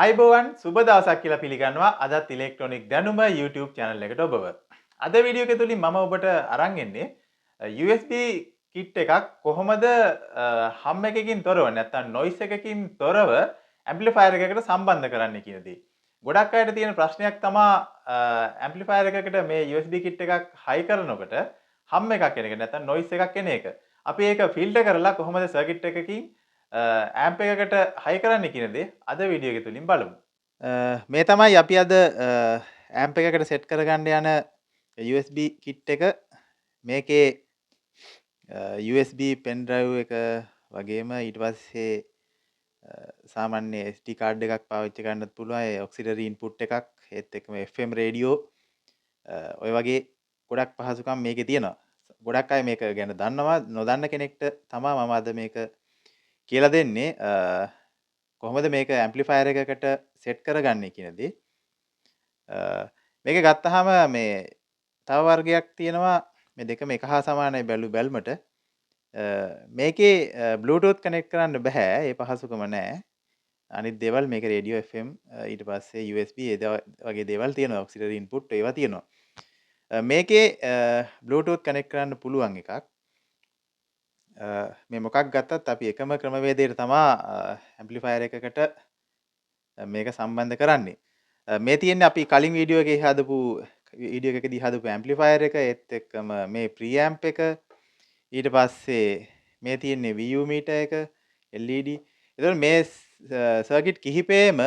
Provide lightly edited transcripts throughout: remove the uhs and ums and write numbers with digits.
අයිබෝවන් සුබ දවසක් කියලා පිළිගන්නවා අදත් ඉලෙක්ට්‍රොනික දැනුම YouTube channel එකට ඔබව. අද වීඩියෝ එක තුලින් මම ඔබට අරන් එන්නේ USB kit එකක් කොහොමද hum එකකින් තොරව නැත්නම් noise එකකින් තොරව amplifier එකකට සම්බන්ධ කරන්න කියන දේ. ගොඩක් අයට තියෙන ප්‍රශ්නයක් තමා amplifier එකකට මේ USB kit එකක් high කරනකොට hum එකක් එන එක නැත්නම් noise එකක් එන එක. අපි ඒක ෆිල්ටර් කරලා කොහොමද circuit එකකින් amp එකකට high කරන්න කියන දේ අද වීඩියෝ එක තුලින් බලමු. මේ තමයි අපි අද amp එකකට set කරගන්න යන USB kit එක. මේකේ USB pen drive එක වගේම ඊට පස්සේ සාමාන්‍ය SD card එකක් පාවිච්චි කරන්නත් පුළුවන්. ඒ auxiliary input එකක් ඒත් එක්කම FM radio ඔය වගේ ගොඩක් පහසුකම් මේකේ තියෙනවා. ගොඩක් අය මේක ගැන දන්නවා. නොදන්න කෙනෙක්ට තමයි මම අද මේක කියලා දෙන්නේ. කොහොමද මේක amplifier එකකට set කරගන්නේ කියන දේ. මේක ගත්තාම මේ තව වර්ගයක් තියෙනවා. මේ දෙකම එක හා සමානයි බැලුමට. මේකේ Bluetooth connect කරන්න බෑ. ඒ පහසුකම නැහැ. අනිත් දේවල් මේක radio FM ඊට පස්සේ USB ඒ වගේ දේවල් තියෙනවා. auxiliary input ඒවා තියෙනවා. මේකේ Bluetooth connect කරන්න පුළුවන් එකක්. මේ මොකක් ගත්තත් අපි එකම ක්‍රමවේදයට තමා amplifier එකකට මේක සම්බන්ධ කරන්නේ. මේ තියෙන්නේ අපි කලින් වීඩියෝ එකේ හදපු වීඩියෝ එකකදී හදපු amplifier එක ඒත් එක්කම මේ preamp එක ඊට පස්සේ මේ තියෙන්නේ VU meter එක LED. ඒතකොට මේ සර්කිට් කිහිපේම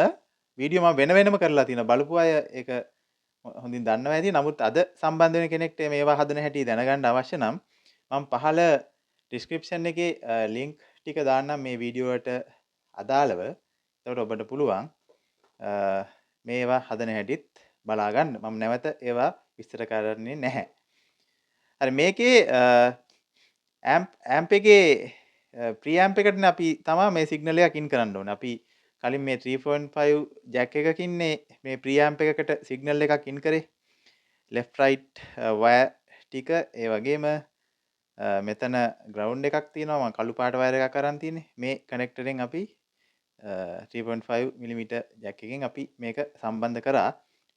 වීඩියෝ මම වෙන වෙනම කරලා තියෙනවා. බලපු අය ඒක හොඳින් දන්නවා ඇති. නමුත් අද සම්බන්ධ වෙන කෙනෙක්ට මේවා හදන හැටි දැනගන්න අවශ්‍ය නම් මම පහළ ඩිස්ක්‍රිප්ෂන් එකේ ලින්ක් ටික දාන්නම් මේ වීඩියෝවට අදාළව. එතකොට ඔබට පුළුවන් මේවා හදන හැටිත් බලා ගන්න. මම නැවත ඒවා විස්තර කරන්නේ නැහැ. හරි මේකේ amp එකේ preamp එකටනේ අපි තමයි මේ සිග්නල් එකක් ඉන් කරන්න ඕනේ. අපි කලින් මේ 3.5 jack එකකින්නේ මේ preamp එකකට සිග්නල් එකක් ඉන් කරේ. left right wire ටික ඒ වගේම මෙතන ground එකක් තියෙනවා. මම කළු පාට wire එකක් අරන් තියෙන්නේ. මේ connector එකෙන් අපි 3.5 mm jack එකෙන් අපි මේක සම්බන්ධ කරා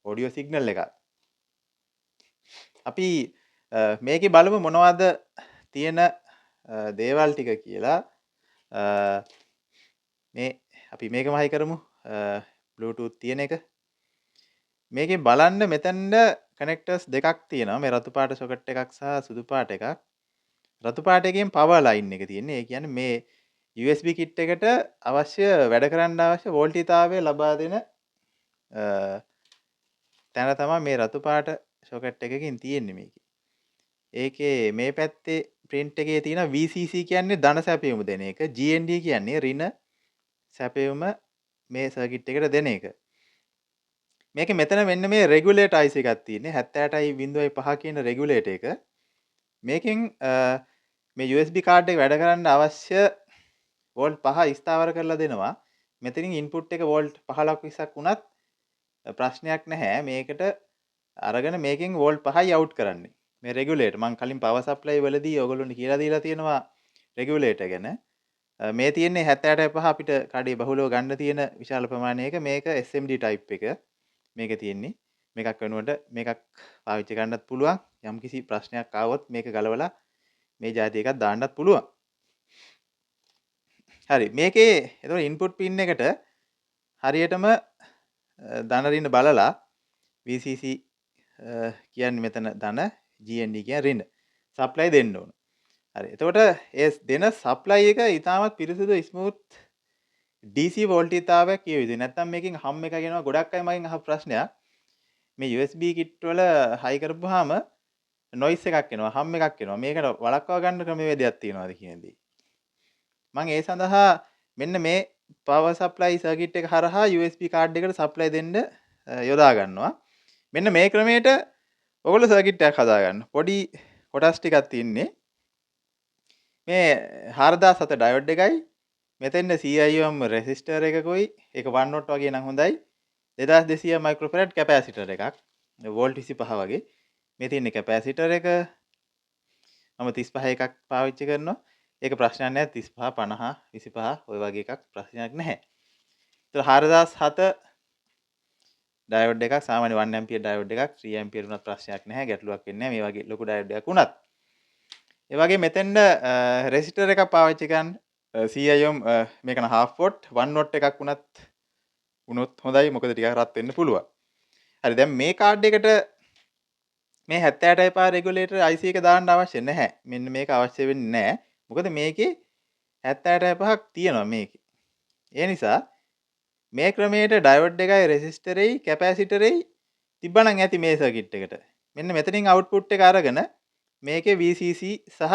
audio signal එකක්. අපි මේකේ බලමු මොනවද තියෙන දේවල් ටික කියලා. මේ අපි මේකම හයි කරමු. Bluetooth තියෙන එක. මේකේ බලන්න මෙතනද connectors දෙකක් තියෙනවා. මේ රතු පාට socket එකක් සහ සුදු පාට එකක්. රතු පාට එකෙන් power line එක තියෙන්නේ. ඒ කියන්නේ මේ USB kit එකට අවශ්‍ය වැඩ කරන්න අවශ්‍ය වෝල්ටීතාවය ලබා දෙන තැන තමයි මේ රතු පාට socket එකකින් තියෙන්නේ මේකේ. ඒකේ මේ පැත්තේ print එකේ තියෙන VCC කියන්නේ ධන සැපයුම දෙන එක. GND කියන්නේ ඍණ සැපයුම මේ circuit එකට දෙන එක. මේකේ මෙතන මෙන්න මේ regulator IC එකක් තියෙන්නේ 78.5 කියන regulator එක. මේකෙන් මේ USB card එක වැඩ කරන්න අවශ්‍ය වෝල්ට් 5 ස්ථාවර කරලා දෙනවා. මෙතනින් input එක වෝල්ට් 15ක් 20ක් වුණත් ප්‍රශ්නයක් නැහැ. මේකට අරගෙන මේකෙන් වෝල්ට් 5යි අවුට් කරන්නේ. මේ regulator මම කලින් power supply වලදී ඔයගොල්ලන්ට කියලා දීලා තියෙනවා regulator ගැන. මේ තියෙන්නේ 78.5 අපිට කඩේ බහුලව ගන්න තියෙන විශාල ප්‍රමාණයක මේක SMD type එක. මේක තියෙන්නේ. මේකක් වෙනුවට මේකක් පාවිච්චි කරන්නත් පුළුවන්. යම්කිසි ප්‍රශ්නයක් ආවොත් මේක ගලවලා මේ જાති එකක් දාන්නත් පුළුවන්. හරි මේකේ එතකොට input pin එකට හරියටම ධන ඍණ බලලා VCC කියන්නේ මෙතන ධන GND කියන්නේ ඍණ supply දෙන්න ඕන. හරි එතකොට ඒ දෙන supply එක ඊටමත් පිරිසිදු smooth DC වෝල්ටීතාවයක් කිය යුතුයි. නැත්නම් මේකෙන් hum එකක් එනවා. ගොඩක් අය මගෙන් අහපු ප්‍රශ්නයක් මේ USB kit වල high කරපුවාම noise එකක් එනවා hum එකක් එනවා. මේකට වළක්වා ගන්න ක්‍රමවේදයක් තියෙනවාද කියන දේ. මම ඒ සඳහා මෙන්න මේ power supply circuit එක හරහා USB card එකට supply දෙන්න යොදා ගන්නවා. මෙන්න මේ ක්‍රමයට ඔයගොල්ලෝ circuit එකක් හදා ගන්න. පොඩි කොටස් ටිකක් තියෙන්නේ. මේ 4007 diode එකයි මෙතෙන් CIOM resistor එකකුයි ඒක 1 watt වගේ නම් හොඳයි. 2200 microfarad capacitor එකක්. වෝල්ට් 25 වගේ. මේ තියෙන්නේ capacitor එක. මම 35 එකක් පාවිච්චි කරනවා. ඒක ප්‍රශ්නයක් නැහැ 35 50 25 ওই වගේ එකක් ප්‍රශ්නයක් නැහැ. ඒතර 4007 ඩයෝඩ් එකක් සාමාන්‍ය 1 ඇම්පියර් ඩයෝඩ් එකක් 3 ඇම්පියර් වුණත් ප්‍රශ්නයක් නැහැ ගැටලුවක් වෙන්නේ නැහැ මේ වගේ ලොකු ඩයෝඩ් එකක් වුණත්. ඒ වගේ මෙතෙන්ද රෙසිස්ටර් එකක් පාවිච්චි කරන්න CIOM මේක න half watt 1 watt එකක් වුණොත් හොඳයි මොකද ටිකක් රත් වෙන්න පුළුවන්. හරි දැන් මේ කාඩ් එකට මේ 7065 රෙගුලේටර් IC එක දාන්න අවශ්‍ය නැහැ. මෙන්න මේක අවශ්‍ය වෙන්නේ නැහැ. මොකද මේකේ 7065ක් තියෙනවා මේකේ. ඒ නිසා මේ ක්‍රමයට ඩයෝඩ් එකයි රෙසිස්ටරෙයි කැපැසිටරෙයි තිබ්බනම් ඇති මේ සර්කිට් එකට. මෙන්න මෙතනින් අවුට්පුට් එක අරගෙන මේකේ VCC සහ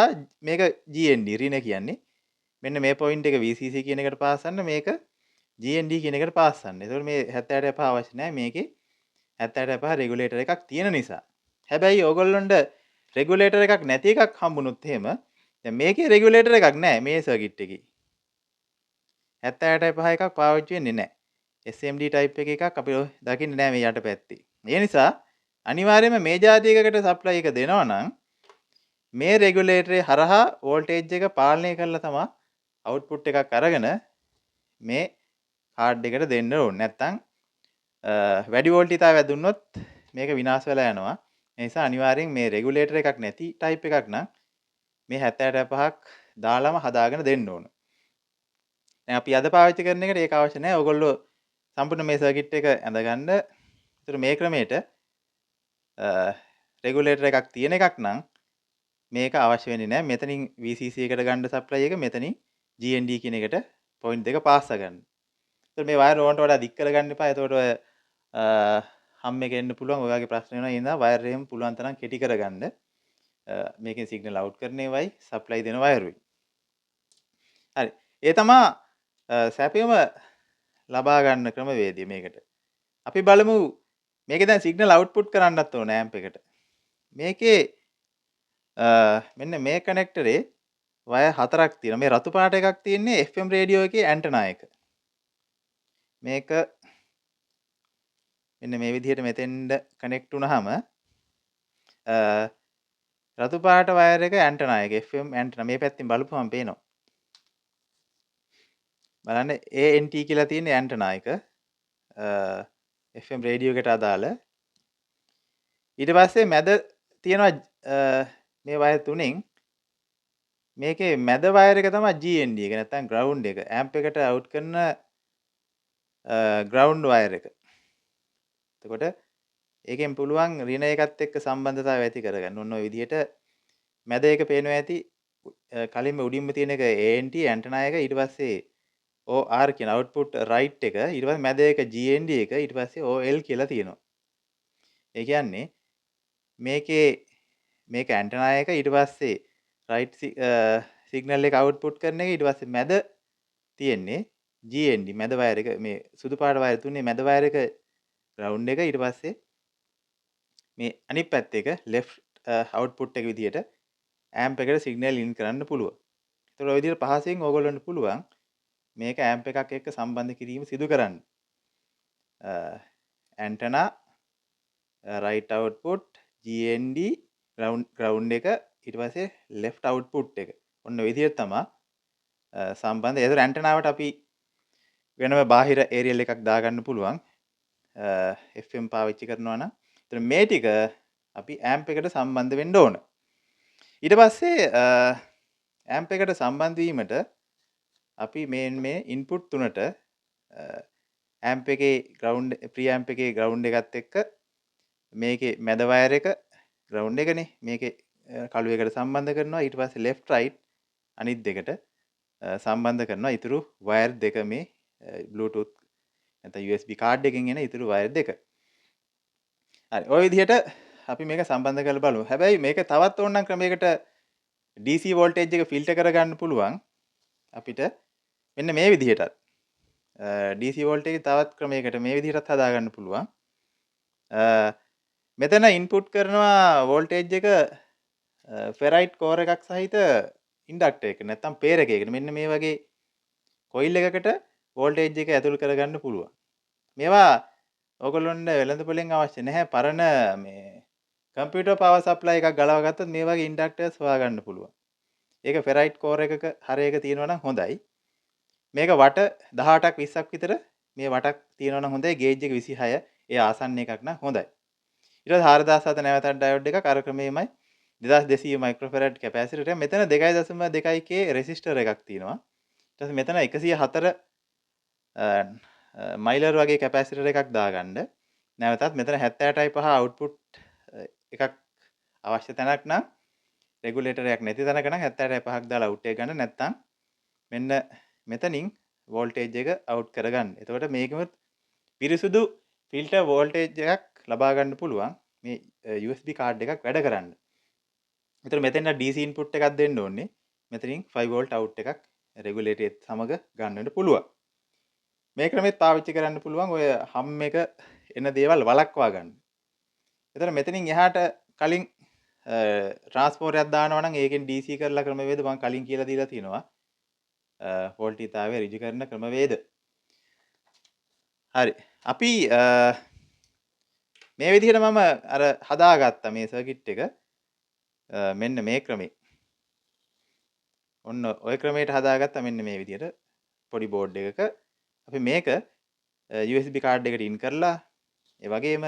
මේක GND රින කියන්නේ. මෙන්න මේ පොයින්ට් එක VCC කියන එකට පාස්සන්න මේක GND කියන එකට පාස්සන්න. එතකොට මේ 7065 අවශ්‍ය නැහැ මේකේ 7065 රෙගුලේටර් එකක් තියෙන නිසා. හැබැයි ඕගොල්ලොන්ට රෙගුලේටර් එකක් නැති එකක් හම්බුනොත් එහෙම දැන් මේකේ රෙගුලේටර් එකක් නැහැ මේ සර්කිට් එකේ. 7065 එකක් පාවිච්චි වෙන්නේ නැහැ. SMD type එකක් අපි දකින්නේ නැහැ මේ යට පැත්තේ. ඒ නිසා අනිවාර්යයෙන්ම මේ જાති එකකට සප්ලයි එක දෙනවා නම් මේ රෙගුලේටරේ හරහා වෝල්ටේජ් එක පාලනය කරලා තමයි අවුට්පුට් එකක් අරගෙන මේ කාඩ් එකට දෙන්න ඕනේ. නැත්තම් වැඩි වෝල්ටීතාවයක් දුන්නොත් මේක විනාශ වෙලා යනවා. ඒ නිසා අනිවාර්යෙන් මේ රෙගුලේටර් එකක් නැති ටයිප් එකක් නම් මේ 7065ක් දාලාම හදාගෙන දෙන්න ඕන. දැන් අපි අද පාවිච්චි කරන එකට ඒක අවශ්‍ය නැහැ. ඔයගොල්ලෝ සම්පූර්ණ මේ සර්කිට් එක ඇඳගන්න. ඒතර මේ ක්‍රමයට රෙගුලේටර් එකක් තියෙන එකක් නම් මේක අවශ්‍ය වෙන්නේ නැහැ. මෙතනින් VCC එකට ගන්න සප්ලයි එක මෙතනින් GND කියන එකට පොයින්ට් දෙක පාස්ස ගන්න. ඒතර මේ වයර් ඕන්ට වඩා දික් කරගන්න එපා. එතකොට ඔය හම් එක එන්න පුළුවන්. ඔය වගේ ප්‍රශ්න වෙනවා. ඒ නිසා වයර් එහෙම පුළුවන් තරම් කෙටි කරගන්න. මේකෙන් සිග්නල් අවුට් කරන ඒවයි සප්ලයි දෙන වයරුයි. හරි. ඒ තමා සැපයම ලබා ගන්න ක්‍රමවේදය මේකට. අපි බලමු මේකේ දැන් සිග්නල් අවුට්පුට් කරන්නත් ඕන ඇම්ප් එකට. මේකේ මෙන්න මේ කනෙක්ටරේ වයර් හතරක් තියෙනවා. මේ රතු පාට එකක් තියෙන්නේ FM රේඩියෝ එකේ ඇන්ටනා එක. මේක මෙන්න මේ විදිහට මෙතෙන්ද කනෙක්ට් වුණාම රතු පාට වයර් එක ඇන්ටනා එක FM ඇන්ටනා මේ පැත්තෙන් බලපුවම පේනවා. බලන්න ANT කියලා තියෙන ඇන්ටනා එක FM රේඩියෝ එකට අදාළ. ඊට පස්සේ මැද තියෙනවා මේ වයර් තුනෙන් මේකේ මැද වයර් එක තමයි GND එක නැත්නම් ග්‍රවුන්ඩ් එක. ඇම්ප් එකට අවුට් කරන ග්‍රවුන්ඩ් වයර් එක. එතකොට ඒකෙන් පුළුවන් ඍණ එකත් එක්ක සම්බන්ධතාවය ඇති කරගන්න. ඔන්න ඔය විදිහට මැද එක පේනවා ඇති. කලින්ම උඩින්ම තියෙන එක ANT ඇන්ටනා එක ඊට පස්සේ OR කියන අවුට්පුට් රයිට් එක ඊට පස්සේ මැද එක GND එක ඊට පස්සේ OL කියලා තියෙනවා. ඒ කියන්නේ මේක ඇන්ටනා එක ඊට පස්සේ රයිට් සිග්නල් එක අවුට්පුට් කරන එක ඊට පස්සේ මැද තියෙන්නේ GND මැද වයර් එක මේ සුදු පාට වයර් තුනේ මැද වයර් එක ග්‍රවුන්ඩ් එක ඊට පස්සේ මේ අනිත් පැත්ත එක left අවුට්පුට් එක විදියට ඇම්ප් එකට සිග්නල් ඉන් කරන්න පුළුවන්. ඒතකොට ඔය විදිහට පහසෙන් ඕගොල්ලන්ට පුළුවන් මේක ඇම්ප් එකක් එක්ක සම්බන්ධ කිරීම සිදු කරන්න. Antenna right output GND ground එක ඊට පස්සේ left output එක. ඔන්න ඔය විදිහට තමයි සම්බන්ධ. ඒතර ඇන්ටනාවට අපි වෙනම බාහිර ඒරියල් එකක් දාගන්න පුළුවන්. FM පාවිච්චි කරනවා නම්. ඒතර මේ ටික අපි ඇම්ප් එකට සම්බන්ධ වෙන්න ඕන. ඊට පස්සේ ඇම්ප් එකට සම්බන්ධ වීමට අපි මේ ඉන්පුට් තුනට ඇම්ප් එකේ ග්‍රවුන්ඩ් ප්‍රී ඇම්ප් එකේ ග්‍රවුන්ඩ් එකත් එක්ක මේකේ මැද වයර් එක ග්‍රවුන්ඩ් එකනේ මේකේ කළු එකට සම්බන්ධ කරනවා ඊට පස්සේ left right අනිත් දෙකට සම්බන්ධ කරනවා ඊතුරු වයර් දෙක මේ බ්ලූටූත් නැත්නම් USB කාඩ් එකකින් එන ඊතුරු වයර් දෙක. හරි ඔය විදිහට අපි මේක සම්බන්ධ කරලා බලමු. හැබැයි මේක තවත් ඕනනම් ක්‍රමයකට DC වෝල්ටේජ් එක ෆිල්ටර් කරගන්න පුළුවන් අපිට මෙන්න මේ විදිහටත්. DC වෝල්ටේජ් තවත් ක්‍රමයකට මේ විදිහටත් හදාගන්න පුළුවන්. මෙතන ඉන්පුට් කරනවා වෝල්ටේජ් එක ෆෙරයිට් කෝර් එකක් සහිත ඉන්ඩක්ටර් එක නැත්නම් පේරකයකට. මෙන්න මේ වගේ කොයිල් එකකට වෝල්ටේජ් එක ඇතුල් කරගන්න පුළුවන්. මේවා ඔයගොල්ලොන්ට වෙළඳපොලෙන් අවශ්‍ය නැහැ. පරණ මේ කම්පියුටර් පවර් සප්ලයි එකක් ගලව ගත්තොත් මේ වගේ ඉන්ඩක්ටර්ස් හොයාගන්න පුළුවන්. ඒක ෆෙරයිට් කෝර් එකක හරයක තියෙනවා නම් හොඳයි. මේක වට 18ක් 20ක් විතර මේ වටක් තියෙනවා නම් හොඳයි. ගේජ් එක 26 ඒ ආසන්න එකක් නම් හොඳයි. ඊට පස්සේ 4007 නැවතත් ඩයෝඩ් එකක් අර ක්‍රමෙමයි 2200 මයික්‍රෝෆැරඩ් කැපැසිටර් එක. මෙතන 2.2k රෙසිස්ටර් එකක් තියෙනවා. ඊට පස්සේ මෙතන 104 මයිලර් වගේ කැපැසිටර් එකක් දාගන්න. නැවතත් මෙතන 78.5 අවුට්පුට් එකක් අවශ්‍ය තැනක් නම් රෙගුලේටරයක් නැති තැනක නම් 78.5ක් දාලා අවුට් එක ගන්න. නැත්නම් මෙන්න මෙතනින් වෝල්ටේජ් එක අවුට් කරගන්න. එතකොට මේකෙම පිරිසුදු ෆිල්ටර් වෝල්ටේජ් එකක් ලබා ගන්න පුළුවන් මේ USB කාඩ් එකක් වැඩ කරන්න. එතකොට මෙතෙන් DC ඉන්පුට් එකක් දෙන්න ඕනේ. මෙතනින් 5 වෝල්ට් අවුට් එකක් රෙගුලේටරෙත් සමග ගන්නට පුළුවන්. මේ ක්‍රමෙත් පාවිච්චි කරන්න පුළුවන් ඔය හම් එක එන දේවල් වළක්වා ගන්න. එතකොට මෙතනින් එහාට කලින් ට්‍රාන්ස්ෆෝමරයක් දානවා නම් ඒකෙන් DC කරලා ක්‍රමවේද මම කලින් කියලා දීලා තියෙනවා. වෝල්ටීයතාවය ඍජු කරන ක්‍රමවේද. හරි. අපි මේ විදිහට මම අර හදාගත්තා මේ සර්කිට් එක. මෙන්න මේ ක්‍රමේ. ඔන්න ඔය ක්‍රමයට හදාගත්තා මෙන්න මේ විදිහට පොඩි බෝඩ් එකක. අපි මේක USB කාඩ් එකට ඉන් කරලා ඒ වගේම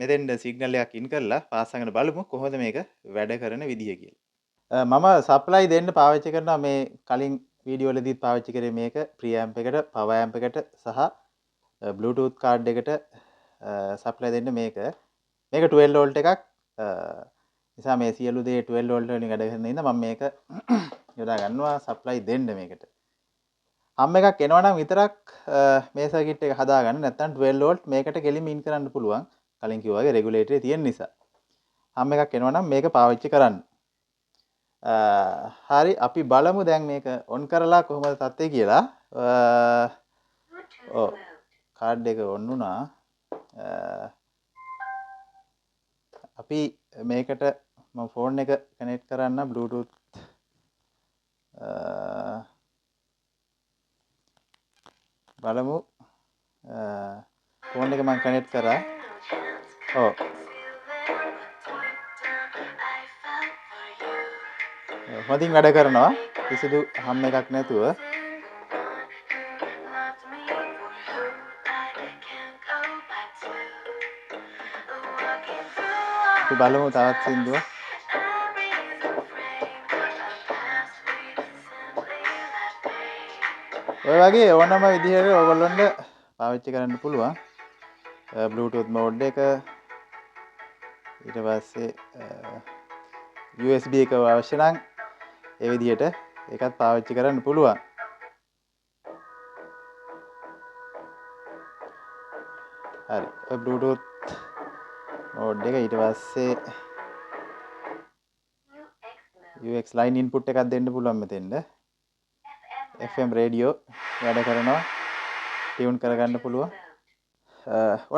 මෙතෙන්ද සිග්නල් එකක් ඉන් කරලා පාස් කරගෙන බලමු කොහොමද මේක වැඩ කරන විදිය කියලා. මම සප්ලයි දෙන්න පාවිච්චි කරනවා මේ කලින් වීඩියෝ වලදීත් පාවිච්චි කරේ මේක ප්‍රීඇම්ප් එකට, පවර් ඇම්ප් එකට සහ බ්ලූටූත් කාඩ් එකට සප්ලයි දෙන්න මේක 12 වෝල්ට් එකක්. නිසා මේ සියලු දේ 12 වෝල්ට් වලින් වැඩ කරන ඉඳ මම මේක යොදා ගන්නවා සප්ලයි දෙන්න මේකට. හම් එකක් එනවා නම් විතරක් මේ සර්කිට් එක හදා ගන්න. නැත්නම් 12 වෝල්ට් මේකට ගෙලින්ම ඉන් කරන්න පුළුවන්. කලින් කිව්වා වගේ රෙගුලේටරේ තියෙන නිසා. හම් එකක් එනවා නම් මේක පාවිච්චි කරන්න. හරි අපි බලමු දැන් මේක ඔන් කරලා කොහොමද තත්ත්වය කියලා. ඔව් කාඩ් එක ඔන් වුණා. අපි මේකට මම ෆෝන් එක කනෙක්ට් කරන්න බ්ලූටූත් බලමු. ෆෝන් එක මම කනෙක්ට් කරා. ඔව් හොඳින් වැඩ කරනවා කිසිදු හම් එකක් නැතුව. අපි බලමු තවත් සින්දුවක්. ඔය වගේ ඕනම විදිහට ඔයගොල්ලන්ට පාවිච්චි කරන්න පුළුවන්. බ්ලූටූත් මෝඩ් එක ඊට පස්සේ USB එක අවශ්‍ය නම් ඒ විදිහට ඒකත් පාවිච්චි කරන්න පුළුවන්. හරි. ඔය බ්ලූටූත් මෝඩ් එක ඊට පස්සේ UX line input එකක් දෙන්න පුළුවන් මෙතෙන්ද. FM රේඩියෝ වැඩ කරනවා. ටියුන් කරගන්න පුළුවන්.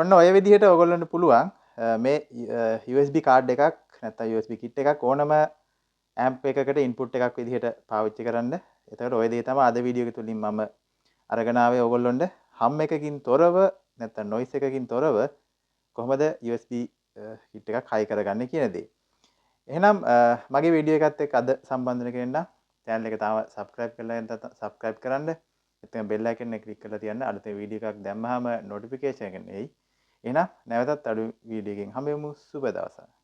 ඔන්න ඔය විදිහට ඔයගොල්ලන්ට පුළුවන් මේ USB කාඩ් එකක් නැත්නම් USB කිට් එකක් ඕනම ඇම්ප් එකකට ඉන්පුට් එකක් විදිහට පාවිච්චි කරන්න. එතකොට ඔය දේ තමයි අද වීඩියෝ එක තුලින් මම අරගෙන ආවේ ඔයගොල්ලන්ට හම් එකකින් තොරව නැත්නම් නොයිස් එකකින් තොරව කොහොමද USB කිට් එකක් හයි කරගන්නේ කියන දේ. එහෙනම් මගේ වීඩියෝ එකත් එක්ක අද සම්බන්ධ වෙන කෙනා channel එක තාම subscribe කරලා නැත්නම් subscribe කරන්න. එතන bell icon එක click කරලා තියන්න. අලුත් වීඩියෝ එකක් දැම්මහම notification එක එයි. එහෙනම් නැවතත් අලුත් වීඩියෝ එකකින් හම්බෙමු. සුබ දවසක්.